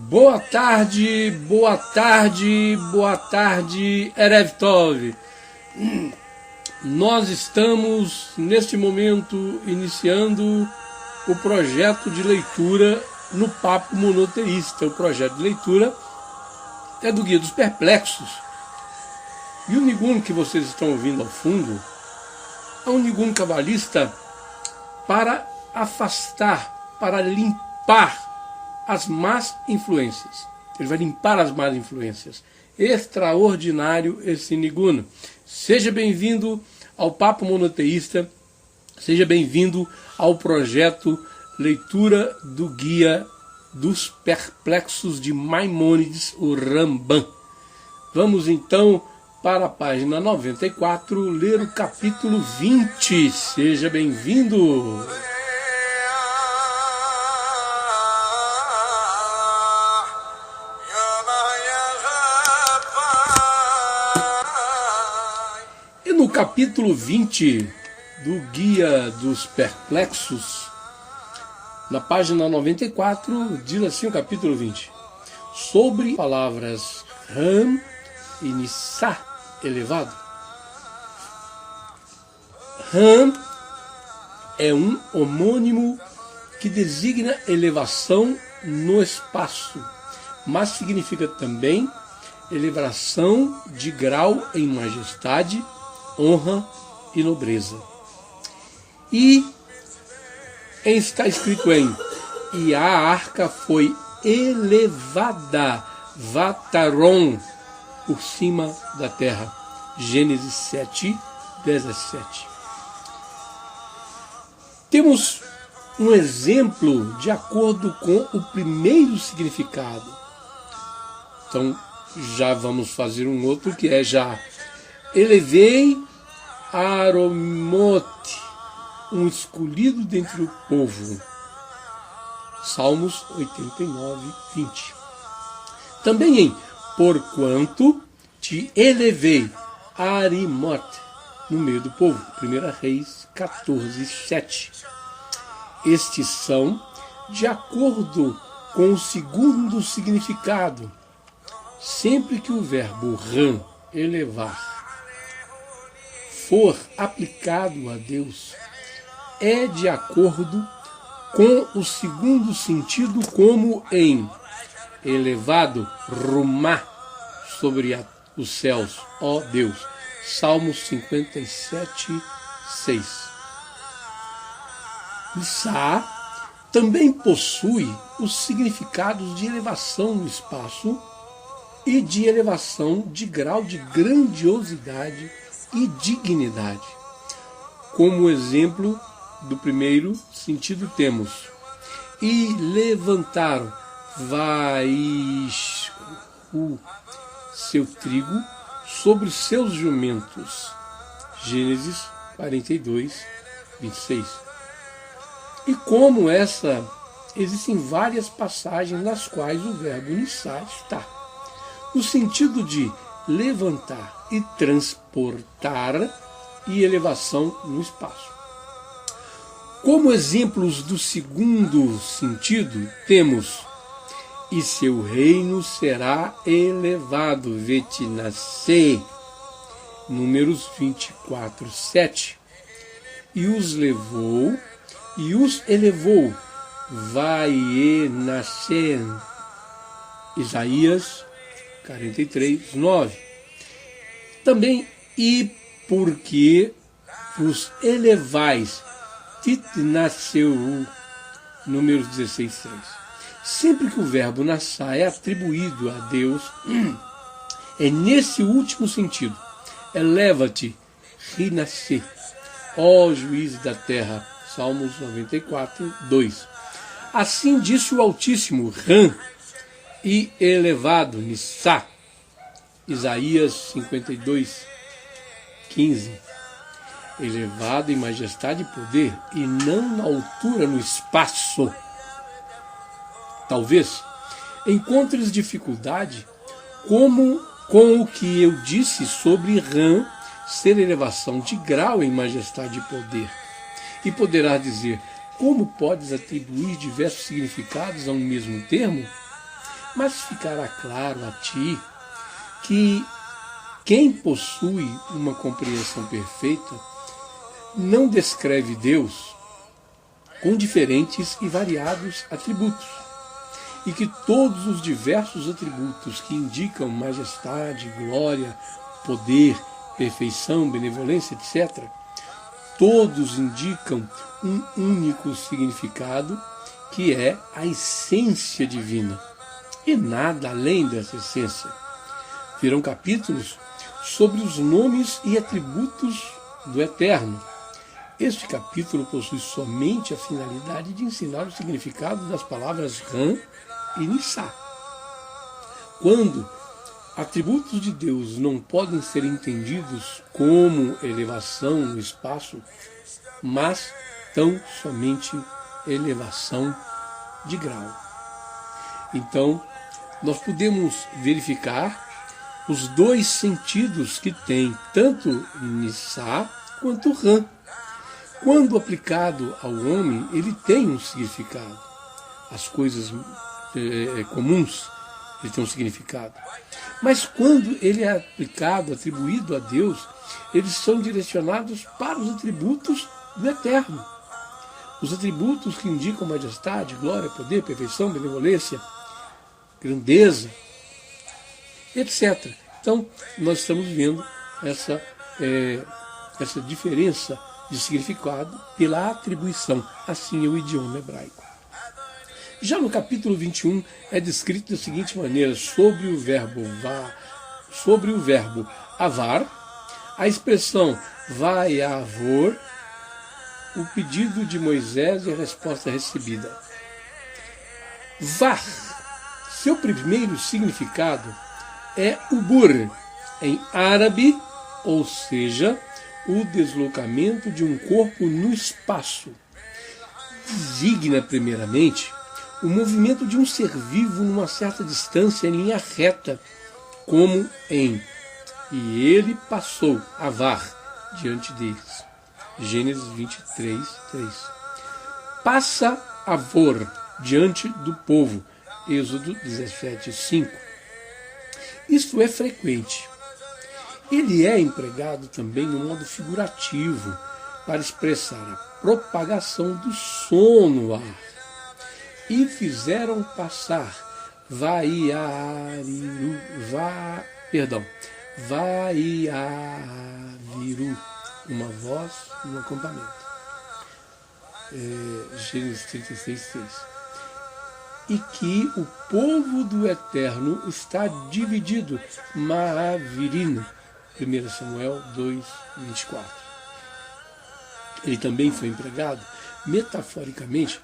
Boa tarde, boa tarde, boa tarde, Erev Tov. Nós estamos, neste momento, iniciando o projeto de leitura no Papo Monoteísta. O projeto de leitura é do Guia dos Perplexos. E o Nigun que vocês estão ouvindo ao fundo é um Nigun cabalista para afastar, para limpar as más influências. Ele vai limpar as más influências. Extraordinário esse Nigun. Seja bem-vindo ao Papo Monoteísta, seja bem-vindo ao projeto Leitura do Guia dos Perplexos de Maimônides, o Rambam. Vamos então para a página 94, ler o capítulo 20. Seja bem-vindo! No capítulo 20 do Guia dos Perplexos, na página 94, diz assim o capítulo 20, sobre palavras Ram e Nissá, elevado. Ram é um homônimo que designa elevação no espaço, mas significa também elevação de grau em majestade, honra e nobreza. E está escrito e a arca foi elevada, Vataron, por cima da terra. Gênesis 7, 17. Temos um exemplo de acordo com o primeiro significado. Então, já vamos fazer um outro que é já elevei Aromote, um escolhido dentre o povo. Salmos 89, 20. Também em porquanto te elevei Arimote, no meio do povo. 1 Reis 14, 7. Estes são de acordo com o segundo significado. Sempre que o verbo ram, elevar, for aplicado a Deus, é de acordo com o segundo sentido, como em elevado, rumá, sobre os céus, ó Deus. Salmos 57, 6. Nissá também possui os significados de elevação no espaço e de elevação de grau de grandiosidade e dignidade. Como exemplo do primeiro sentido temos e levantaram o seu trigo sobre seus jumentos. Gênesis 42, 26. E como essa, existem várias passagens nas quais o verbo nissá está no sentido de levantar e transportar e elevação no espaço. Como exemplos do segundo sentido, temos e seu reino será elevado, Vetinasê, Números 24, 7. E os levou e os elevou, Vaenascen, Isaías 43, 9. Também, e porque os elevais, Titnaseu, Números 16, 3. Sempre que o verbo nassá é atribuído a Deus, é nesse último sentido. Eleva-te, rinascê, ó juiz da terra. Salmos 94, 2. Assim disse o Altíssimo, Ram, e elevado, Nissá. Isaías 52, 15. Elevado em majestade e poder, e não na altura, no espaço. Talvez encontres dificuldade como com o que eu disse sobre Ram ser elevação de grau em majestade e poder. E poderás dizer, como podes atribuir diversos significados a um mesmo termo? Mas ficará claro a ti que quem possui uma compreensão perfeita não descreve Deus com diferentes e variados atributos, e que todos os diversos atributos que indicam majestade, glória, poder, perfeição, benevolência, etc., todos indicam um único significado, que é a essência divina, e nada além dessa essência. Virão capítulos sobre os nomes e atributos do Eterno. Este capítulo possui somente a finalidade de ensinar o significado das palavras Ram e Nissá. Quando atributos de Deus não podem ser entendidos como elevação no espaço, mas tão somente elevação de grau. Então, nós podemos verificar os dois sentidos que tem tanto Nissá quanto Ram. Quando aplicado ao homem, ele tem um significado. As coisas comuns, ele tem um significado. Mas quando ele é aplicado, atribuído a Deus, eles são direcionados para os atributos do Eterno. Os atributos que indicam majestade, glória, poder, perfeição, benevolência, grandeza, etc. Então, nós estamos vendo essa diferença de significado pela atribuição. Assim é o idioma hebraico. Já no capítulo 21 é descrito da seguinte maneira: sobre o verbo avar, a expressão vaiavor, o pedido de Moisés e a resposta recebida. Var, seu primeiro significado é ubur, em árabe, ou seja, o deslocamento de um corpo no espaço. Designa, primeiramente, o movimento de um ser vivo numa certa distância em linha reta, como em "e ele passou, avar, diante deles". Gênesis 23, 3. Passa avor, diante do povo. Êxodo 17, 5. Isto é frequente. Ele é empregado também no modo figurativo para expressar a propagação do som no ar. E fizeram passar vaiaviru, uma voz no acampamento. Gênesis 36, 6. E que o povo do Eterno está dividido, Maavirino, 1 Samuel 2, 24. Ele também foi empregado, metaforicamente,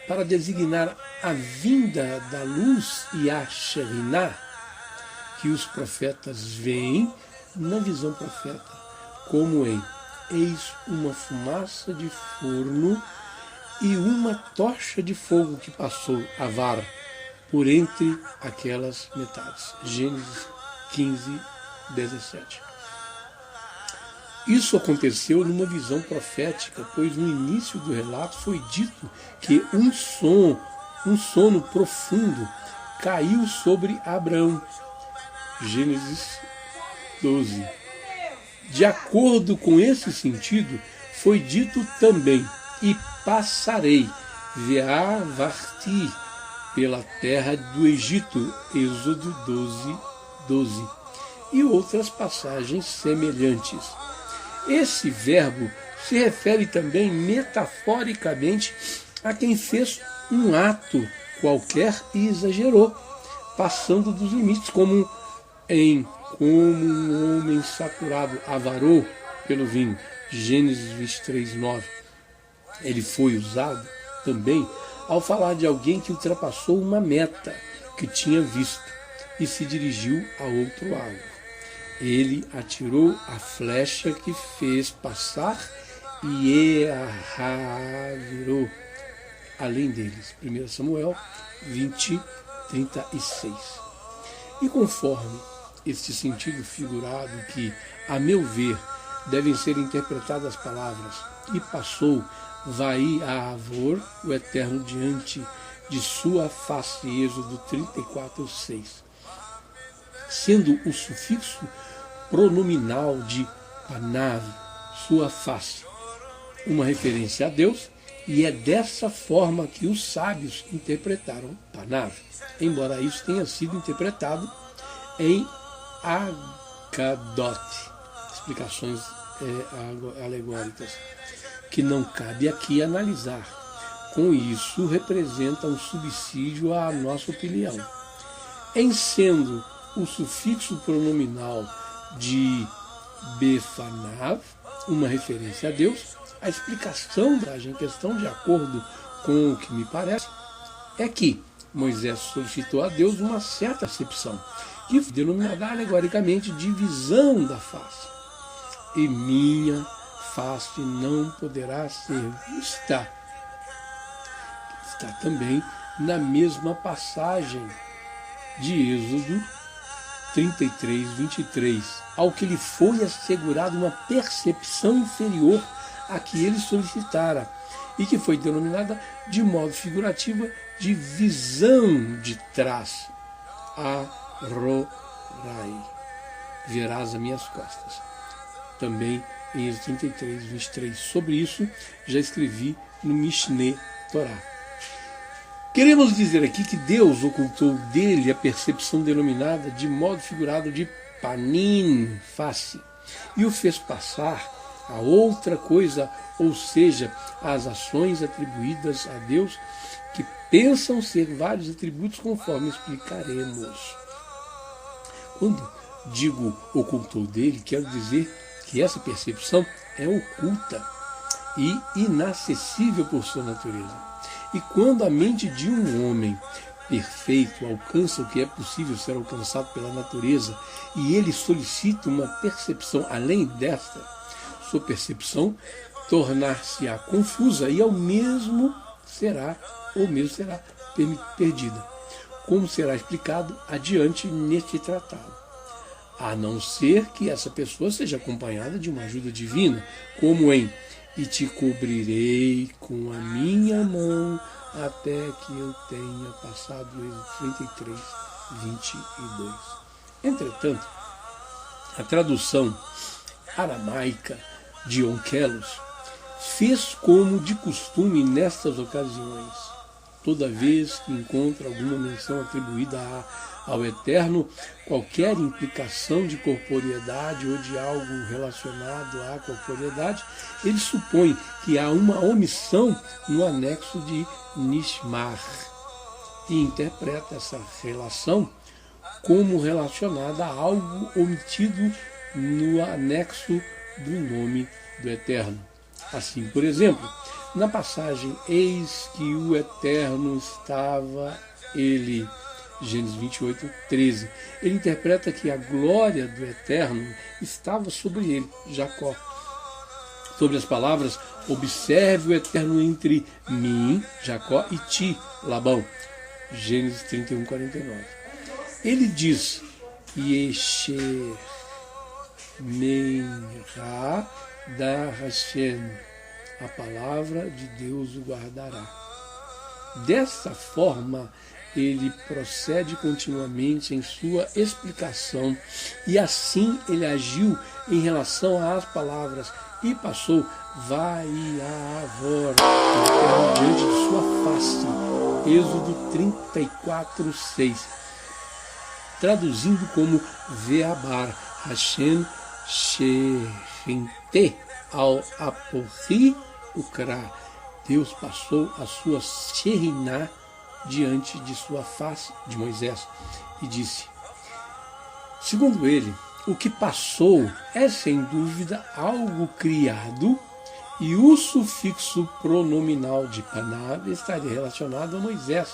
para designar a vinda da luz e a Shekhinah, que os profetas veem na visão profeta, como em "eis uma fumaça de forno e uma tocha de fogo que passou, avar, por entre aquelas metades". Gênesis 15, 17. Isso aconteceu numa visão profética, pois no início do relato foi dito que um sono profundo caiu sobre Abraão. Gênesis 12. De acordo com esse sentido, foi dito também: "e passarei, veavarti, pela terra do Egito", Êxodo 12, 12, e outras passagens semelhantes. Esse verbo se refere também metaforicamente a quem fez um ato qualquer e exagerou, passando dos limites, como um homem saturado avarou pelo vinho. Gênesis 23, 9. Ele foi usado também ao falar de alguém que ultrapassou uma meta que tinha visto e se dirigiu a outro alvo. Ele atirou a flecha que fez passar e virou além deles. 1 Samuel 20, 36. E conforme este sentido figurado, que, a meu ver, devem ser interpretadas as palavras: e passou, vai a Avor, o Eterno diante de sua face, Êxodo 34:6. Sendo o sufixo pronominal de panav, sua face, uma referência a Deus, e é dessa forma que os sábios interpretaram panav, embora isso tenha sido interpretado em Agadot, explicações alegóricas, que não cabe aqui analisar. Com isso, representa um subsídio à nossa opinião. Em sendo o sufixo pronominal de befanav uma referência a Deus, a explicação da em questão, de acordo com o que me parece, é que Moisés solicitou a Deus uma certa percepção, que foi denominada alegoricamente de visão da face. E minha face não poderá ser vista. Está também na mesma passagem de Êxodo 33:23, ao que lhe foi assegurada uma percepção inferior à que ele solicitara, e que foi denominada de modo figurativo de visão de trás. Arorai, verás as minhas costas. Também em Êxodo 33:23. Sobre isso já escrevi no Mishneh Torá. Queremos dizer aqui que Deus ocultou dele a percepção denominada de modo figurado de panim, face, e o fez passar a outra coisa, ou seja, as ações atribuídas a Deus, que pensam ser vários atributos, conforme explicaremos. Quando digo ocultou dele, quero dizer que essa percepção é oculta e inacessível por sua natureza. E quando a mente de um homem perfeito alcança o que é possível ser alcançado pela natureza, e ele solicita uma percepção além desta, sua percepção tornar-se-á confusa e ao mesmo será perdida, como será explicado adiante neste tratado. A não ser que essa pessoa seja acompanhada de uma ajuda divina, como em "e te cobrirei com a minha mão até que eu tenha passado", Êxodo 33:22. Entretanto, a tradução aramaica de Onkelos fez como de costume nestas ocasiões. Toda vez que encontra alguma menção atribuída ao Eterno, qualquer implicação de corporeidade ou de algo relacionado à corporeidade, ele supõe que há uma omissão no anexo de Nishmar e interpreta essa relação como relacionada a algo omitido no anexo do nome do Eterno. Assim, por exemplo, na passagem "Eis que o Eterno estava ele", Gênesis 28:13, ele interpreta que a glória do Eterno estava sobre ele, Jacó. Sobre as palavras "observe o Eterno entre mim", Jacó, e ti, Labão, Gênesis 31:49. Ele diz "Yesher Meirá da Hashem", a palavra de Deus o guardará. Dessa forma, ele procede continuamente em sua explicação, e assim ele agiu em relação às palavras "e passou, vai a Avor", diante de sua face, Êxodo 34:6, traduzindo como "Veabar Hashem Shechinte ao Aporri Ukra", Deus passou a sua Sheriná diante de sua face, de Moisés, e disse. Segundo ele, o que passou é sem dúvida algo criado, e o sufixo pronominal de panav estaria relacionado a Moisés,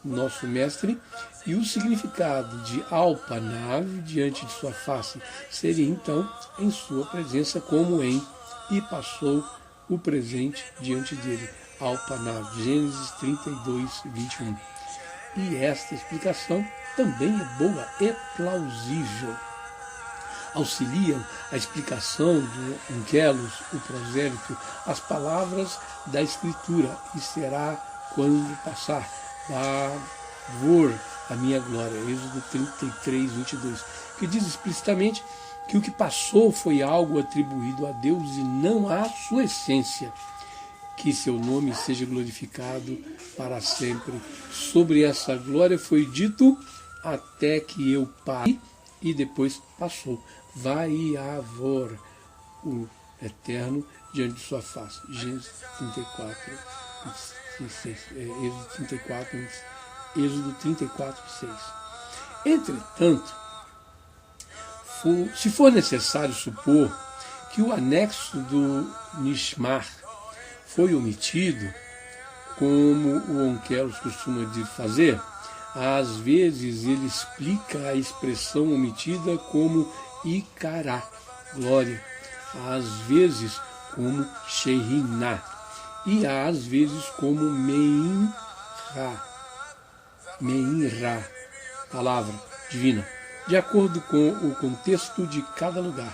nosso mestre, e o significado de ao panav, diante de sua face, seria então em sua presença, como em "e passou o presente diante dele", ao panav, Gênesis 32:21. E esta explicação também é boa e plausível. auxiliam a explicação do Onkelos, o prosélito, as palavras da Escritura, e será quando passar vor a minha glória, Êxodo 33, 22, que diz explicitamente que o que passou foi algo atribuído a Deus e não à sua essência. Que seu nome seja glorificado para sempre. Sobre essa glória foi dito até que eu pare, e depois passou. Vai avor o Eterno diante de sua face. Gênesis 34, 26, Êxodo 34, Êxodo 34, 6. Entretanto, se for necessário supor que o anexo do Nishmar foi omitido, como o Onkelos costuma fazer, às vezes ele explica a expressão omitida como Icará, glória, às vezes como Sheiná, e às vezes como Meinra, palavra divina, de acordo com o contexto de cada lugar.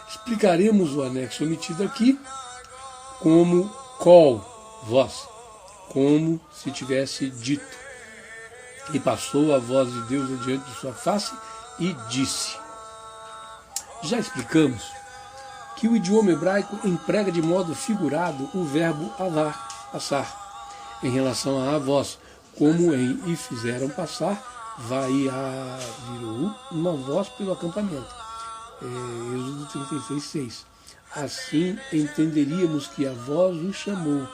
Explicaremos o anexo omitido aqui como Kol, voz, como se tivesse dito. E passou a voz de Deus adiante de sua face e disse. Já explicamos que o idioma hebraico emprega de modo figurado o verbo avar, passar, em relação à voz, como em e fizeram passar, virou uma voz pelo acampamento. Êxodo 36, 6. Assim entenderíamos que a voz o chamou,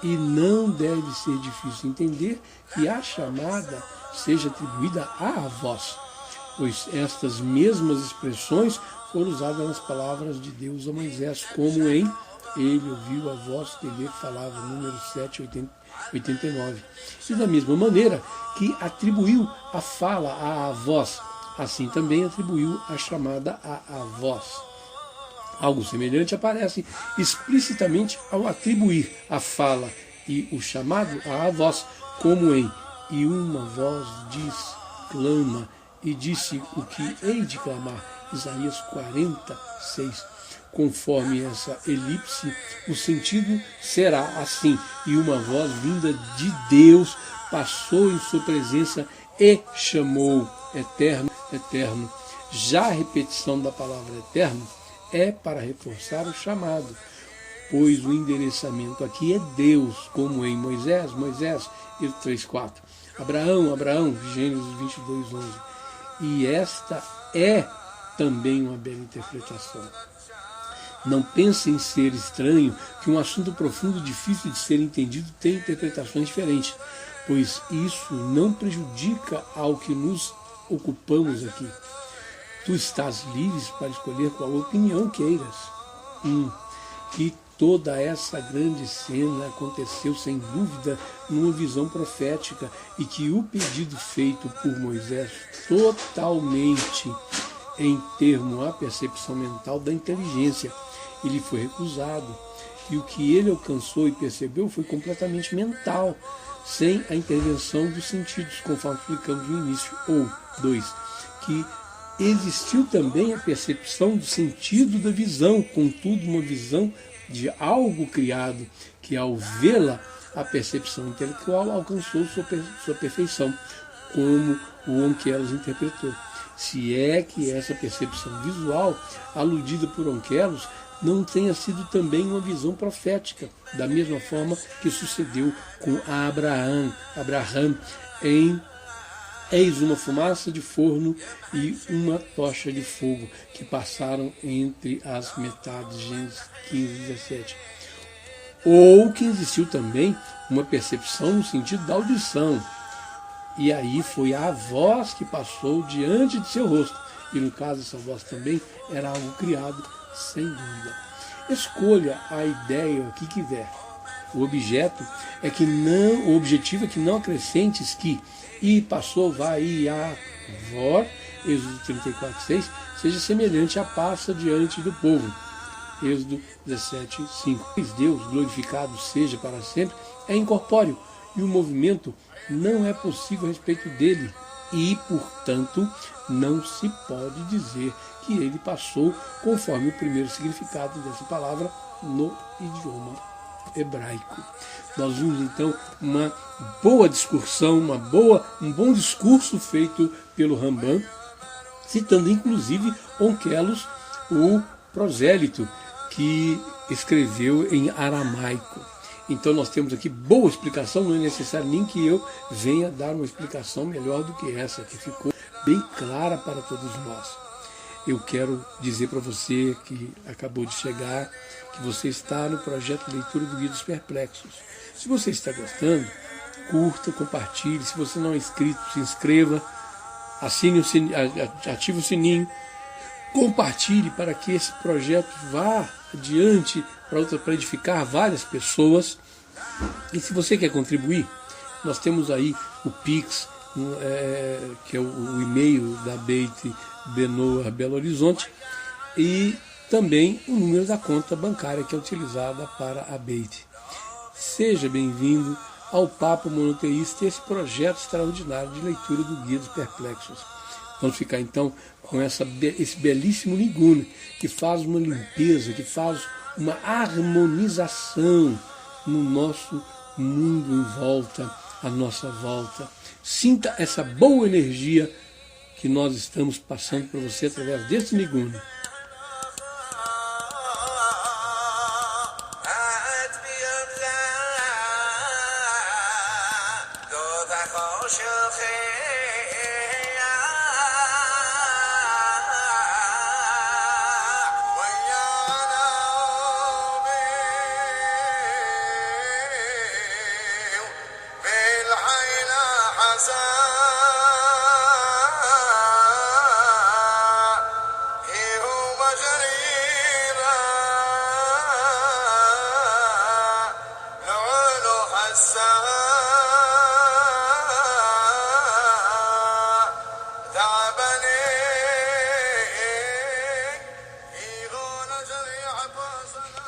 e não deve ser difícil entender que a chamada seja atribuída à voz, pois estas mesmas expressões foram usadas nas palavras de Deus a Moisés, como em ele ouviu a voz que ele falava, número 7, 89. E da mesma maneira que atribuiu a fala à voz, assim também atribuiu a chamada à voz. Algo semelhante aparece explicitamente ao atribuir a fala e o chamado à voz, como em e uma voz diz, clama, e disse o que hei de clamar, Isaías 46. Conforme essa elipse, o sentido será assim, e uma voz vinda de Deus passou em sua presença e chamou, eterno, eterno. Já a repetição da palavra eterno é para reforçar o chamado, pois o endereçamento aqui é Deus, como em Moisés, 3:4, Abraão, Gênesis 22:11. E esta é também uma bela interpretação. Não pensem ser estranho que um assunto profundo, difícil de ser entendido, tem interpretações diferentes, pois isso não prejudica ao que nos ocupamos aqui. Tu estás livre para escolher qual opinião queiras. Que toda essa grande cena aconteceu sem dúvida numa visão profética, e que o pedido feito por Moisés totalmente em termo à percepção mental da inteligência, ele foi recusado, e o que ele alcançou e percebeu foi completamente mental, sem a intervenção dos sentidos, conforme explicamos no início. Ou 2, que existiu também a percepção do sentido da visão, contudo uma visão de algo criado, que ao vê-la, a percepção intelectual alcançou sua perfeição, como o Onkelos interpretou. Se é que essa percepção visual, aludida por Onkelos, não tenha sido também uma visão profética, da mesma forma que sucedeu com Abraão em eis uma fumaça de forno e uma tocha de fogo que passaram entre as metades, Gênesis 15, 17. Ou que existiu também uma percepção no sentido da audição, e aí foi a voz que passou diante de seu rosto, e no caso essa voz também era algo criado, sem dúvida. Escolha a ideia que quiser. O objetivo é que não acrescentes que e passou, vai, e a vor, Êxodo 34, 6, seja semelhante à passa diante do povo, Êxodo 17, 5. Pois Deus, glorificado seja para sempre, é incorpóreo, e o movimento não é possível a respeito dele, e, portanto, não se pode dizer que ele passou conforme o primeiro significado dessa palavra no idioma hebraico. Nós vimos então uma boa discussão, um bom discurso feito pelo Rambam, citando inclusive Onkelos, o prosélito, que escreveu em aramaico. Então nós temos aqui boa explicação, não é necessário nem que eu venha dar uma explicação melhor do que essa, que ficou bem clara para todos nós. Eu quero dizer para você que acabou de chegar, que você está no projeto de leitura do Guia dos Perplexos. Se você está gostando, curta, compartilhe. Se você não é inscrito, se inscreva, assine o sininho, ative o sininho, compartilhe para que esse projeto vá adiante para edificar várias pessoas. E se você quer contribuir, nós temos aí o Pix, que é o e-mail da Beit Benoa Belo Horizonte, e também o número da conta bancária que é utilizada para a Beit. Seja bem-vindo ao Papo Monoteísta, esse projeto extraordinário de leitura do Guia dos Perplexos. Vamos ficar então com esse belíssimo Nigun, que faz uma limpeza, que faz uma harmonização no nosso mundo em volta, à nossa volta. Sinta essa boa energia que nós estamos passando para você através desse Nigun. شوخي